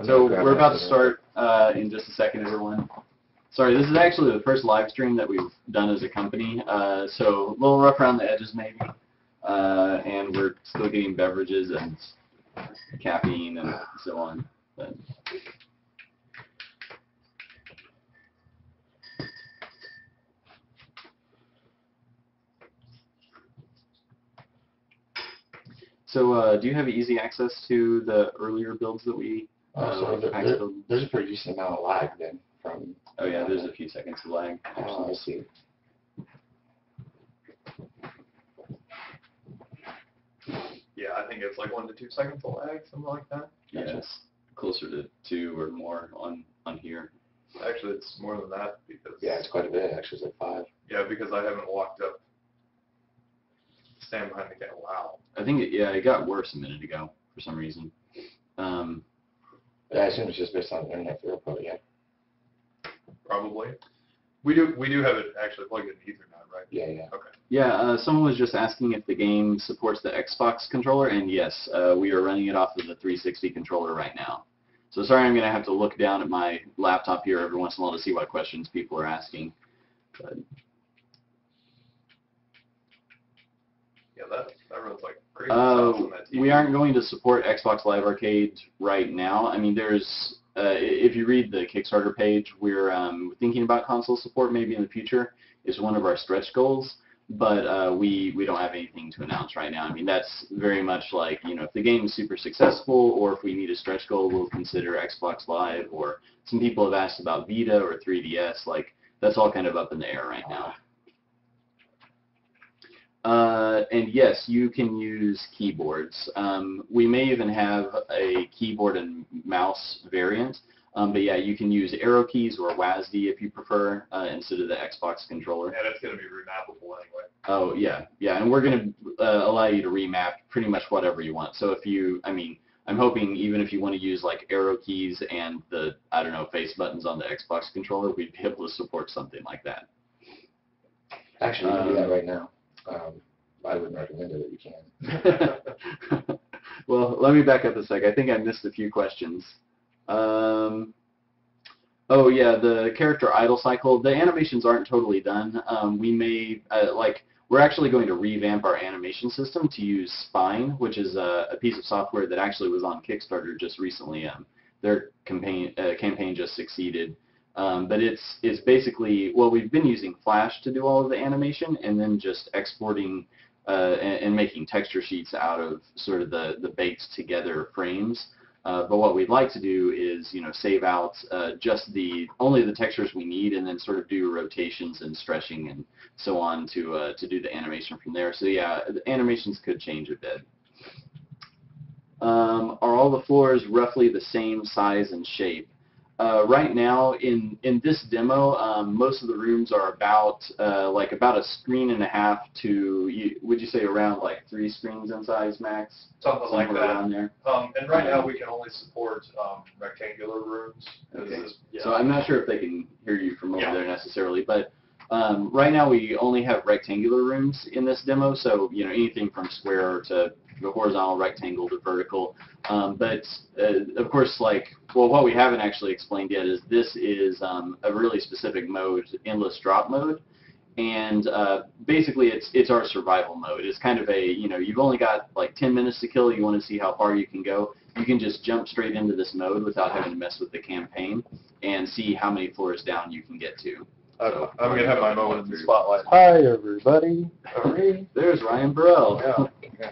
So we're about to start in just a second, everyone. Sorry, this is actually the first live stream that we've done as a company, so a little rough around the edges maybe, and we're still getting beverages and caffeine and so on. But so do you have easy access to the earlier builds that we there's a pretty decent amount of lag then from... Oh yeah, there's a few seconds of lag. I see. Yeah, I think it's like 1 to 2 seconds of lag, something like that. Yeah, it's closer to 2 or more on here. Actually, it's more than that because... Yeah, it's quite a bit. Actually, it's like 5. Yeah, because I haven't walked up, stand behind the camera. Wow. I think it got worse a minute ago for some reason. Yeah, I assume it's just based on internet throughput, yeah. Probably. We do have it actually plugged in Ethernet, right? Yeah, yeah. Okay. Yeah, someone was just asking if the game supports the Xbox controller, and yes, we are running it off of the 360 controller right now. So sorry, I'm going to have to look down at my laptop here every once in a while to see what questions people are asking. But yeah, that runs like crazy sauce on that TV. We aren't going to support Xbox Live Arcade right now. I mean, there's if you read the Kickstarter page, we're thinking about console support maybe in the future. It's one of our stretch goals, but we don't have anything to announce right now. I mean, that's very much like, you know, if the game is super successful or if we need a stretch goal, we'll consider Xbox Live, or some people have asked about Vita or 3DS. Like, that's all kind of up in the air right now. And yes, you can use keyboards. We may even have a keyboard and mouse variant, but yeah, you can use arrow keys or WASD if you prefer, instead of the Xbox controller. Yeah, that's going to be remappable anyway. Oh yeah, yeah, and we're going to allow you to remap pretty much whatever you want. So if you, I mean, I'm hoping even if you want to use like arrow keys and the, I don't know, face buttons on the Xbox controller, we'd be able to support something like that. Actually, we can do that right now. I wouldn't recommend it if you can. Well, let me back up a sec. I think I missed a few questions. Oh yeah, the character idle cycle. The animations aren't totally done. We may, we're actually going to revamp our animation system to use Spine, which is a piece of software that actually was on Kickstarter just recently. Their campaign just succeeded. But it's basically, well, we've been using Flash to do all of the animation and then just exporting and making texture sheets out of sort of the baked together frames. But what we'd like to do is, you know, save out just only the textures we need and then sort of do rotations and stretching and so on to do the animation from there. So yeah, the animations could change a bit. Are all the floors roughly the same size and shape? Right now, in this demo, most of the rooms are about a screen and a half to, would you say around like 3 screens in size max? Something like that. Around there. And right now we can only support rectangular rooms. Okay. So I'm not sure if they can hear you from over there necessarily, but right now we only have rectangular rooms in this demo, so you know, anything from square to the horizontal, rectangle to vertical. But of course, what we haven't actually explained yet is this is a really specific mode, endless drop mode, and basically it's our survival mode. It's kind of a, you know, you've only got like 10 minutes to kill. You want to see how far you can go. You can just jump straight into this mode without having to mess with the campaign and see how many floors down you can get to. So I'm going to have my moment in the spotlight. Hi, everybody. There's Ryan Burrell. Yeah.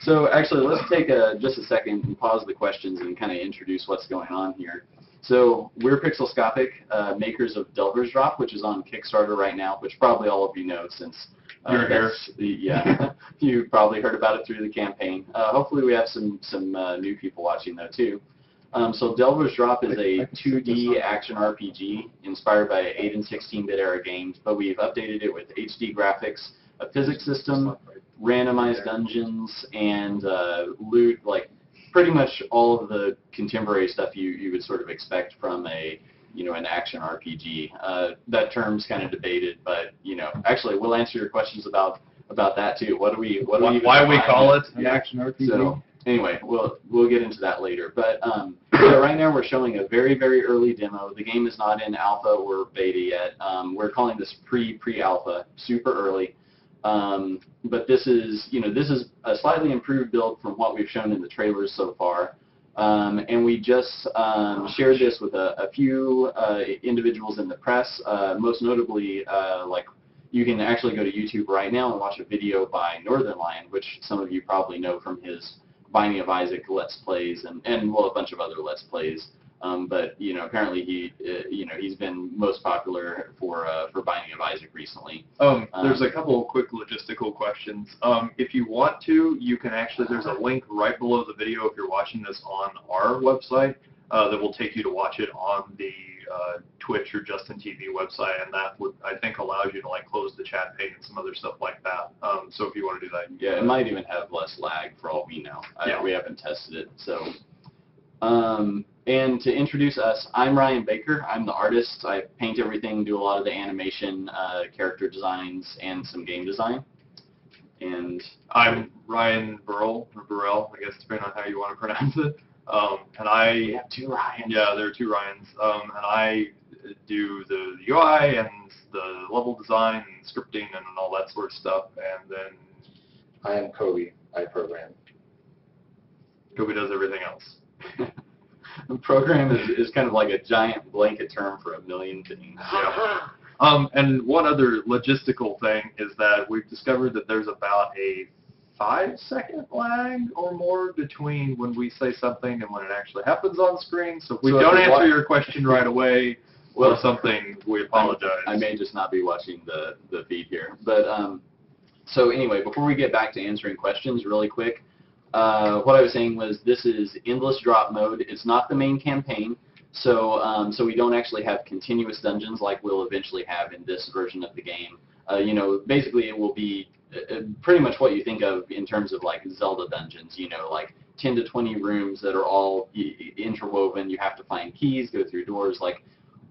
So actually, let's take just a second and pause the questions and kind of introduce what's going on here. So we're Pixelscopic, makers of Delver's Drop, which is on Kickstarter right now, which probably all of you know since you're here. Yeah, you probably heard about it through the campaign. Hopefully we have some new people watching though too. So Delver's Drop is a 2D action RPG inspired by 8 and 16-bit era games, but we've updated it with HD graphics, a physics system, randomized dungeons, and loot, like pretty much all of the contemporary stuff you would sort of expect from a, you know, an action RPG. That term's kind of debated, but you know, actually we'll answer your questions about that too. Why we call it an action RPG? So anyway, we'll get into that later. But right now we're showing a very, very early demo. The game is not in alpha or beta yet. We're calling this pre-alpha, super early. But this is a slightly improved build from what we've shown in the trailers so far. And we just shared this with a few individuals in the press, most notably, like, you can actually go to YouTube right now and watch a video by Northern Lion, which some of you probably know from his Binding of Isaac Let's Plays and well, a bunch of other Let's Plays. But apparently he's been most popular for Binding of Isaac recently. There's a couple of quick logistical questions. If you want to, you can actually, there's a link right below the video if you're watching this on our website that will take you to watch it on the Twitch or Justin TV website, and that would, I think, allows you to like close the chat page and some other stuff like that. So if you want to do that, yeah, it might even have less lag for all we know. We haven't tested it, so. And to introduce us, I'm Ryan Baker. I'm the artist. I paint everything, do a lot of the animation, character designs, and some game design. And I'm Ryan Burrell, or Burrell, I guess, depending on how you want to pronounce it. We have two Ryans. Yeah, there are two Ryans. And I do the UI and the level design and scripting and all that sort of stuff. And then I am Kobe. I program. Kobe does everything else. Program is kind of like a giant blanket term for a million things. Yeah. And one other logistical thing is that we've discovered that there's about a 5-second lag or more between when we say something and when it actually happens on screen. So if we don't answer your question right away or something, we apologize. I may just not be watching the feed here. But so anyway, before we get back to answering questions really quick, what I was saying was this is endless drop mode. It's not the main campaign, so we don't actually have continuous dungeons like we'll eventually have in this version of the game. Basically it will be pretty much what you think of in terms of like Zelda dungeons. Like 10 to 20 rooms that are all interwoven. You have to find keys, go through doors, like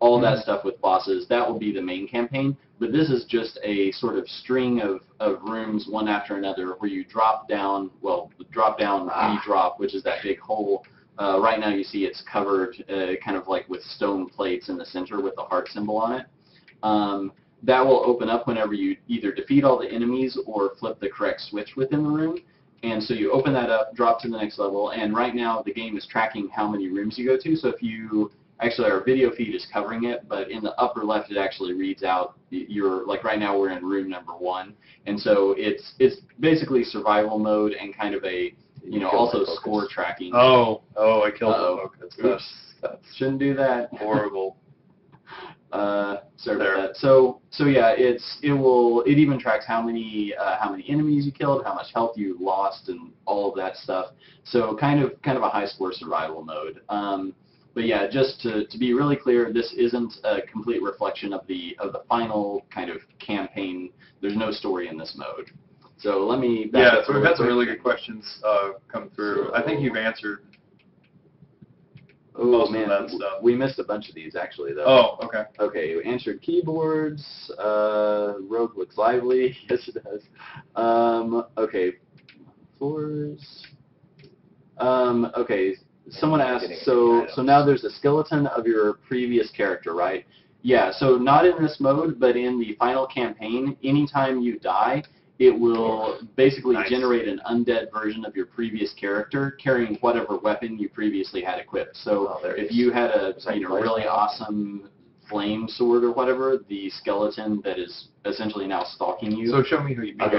all that stuff with bosses. That will be the main campaign. But this is just a sort of string of rooms one after another where you drop down, re-drop, which is that big hole. Right now you see it's covered kind of like with stone plates in the center with the heart symbol on it. That will open up whenever you either defeat all the enemies or flip the correct switch within the room. And so you open that up, drop to the next level, and right now the game is tracking how many rooms you go to. So if you actually, our video feed is covering it, but in the upper left it actually reads out like right now we're in room number 1, and so it's basically survival mode and kind of a also score tracking. Oh, I killed the focus. Oops, shouldn't do that. Horrible. Sorry about that. So yeah, it even tracks how many enemies you killed, how much health you lost, and all of that stuff. So kind of a high score survival mode. But yeah, just to be really clear, this isn't a complete reflection of the final kind of campaign. There's no story in this mode. So let me back up so we've had some really good questions come through. So, I think you've answered most of that stuff. We missed a bunch of these actually though. Oh, okay. Okay, we answered keyboards. Rogue looks lively. Yes, it does. Okay, floors. Okay. Someone asked, so now there's a skeleton of your previous character, right? Yeah, so not in this mode, but in the final campaign, anytime you die, it will basically generate an undead version of your previous character carrying whatever weapon you previously had equipped. So if you had a really awesome flame sword or whatever, the skeleton that is essentially now stalking you. So show me who you beat.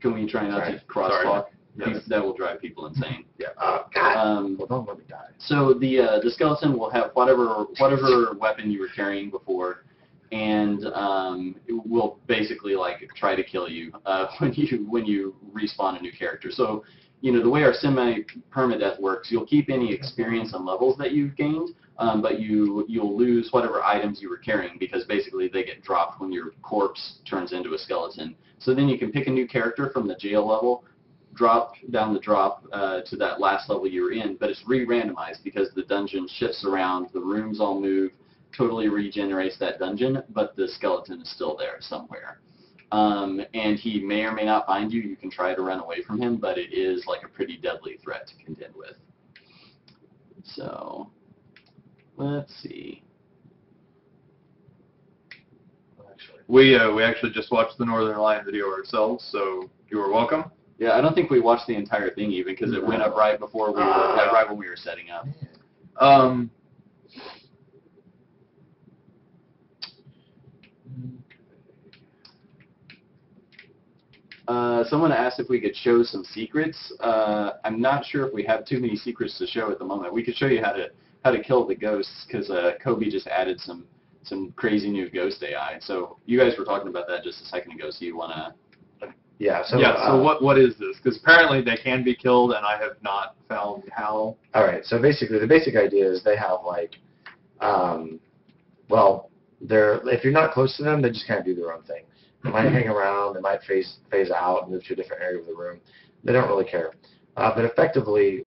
Can we try not to crosstalk? Yes. That will drive people insane. Yeah. Oh, God. Well, don't let me die. So the skeleton will have whatever weapon you were carrying before, and it will basically like try to kill you when you respawn a new character. So the way our semi-permadeath works, you'll keep any experience and levels that you've gained, but you'll lose whatever items you were carrying because basically they get dropped when your corpse turns into a skeleton. So then you can pick a new character from the jail level, drop down the drop to that last level you were in, but it's re-randomized because the dungeon shifts around, the rooms all move, totally regenerates that dungeon, but the skeleton is still there somewhere. And he may or may not find you. You can try to run away from him, but it is like a pretty deadly threat to contend with. So, let's see. We actually just watched the Northern Lion video ourselves, so you are welcome. Yeah, I don't think we watched the entire thing even because it went up right before we were, right when we were setting up. Someone asked if we could show some secrets. I'm not sure if we have too many secrets to show at the moment. We could show you how to kill the ghosts because Kobe just added some crazy new ghost AI. So you guys were talking about that just a second ago. So you wanna? Yeah. So what is this? Because apparently they can be killed, and I have not found how. All right. So basically, the basic idea is they have like, well, if you're not close to them, they just kind of do their own thing. They might hang around. They might phase out and move to a different area of the room. They don't really care. But effectively,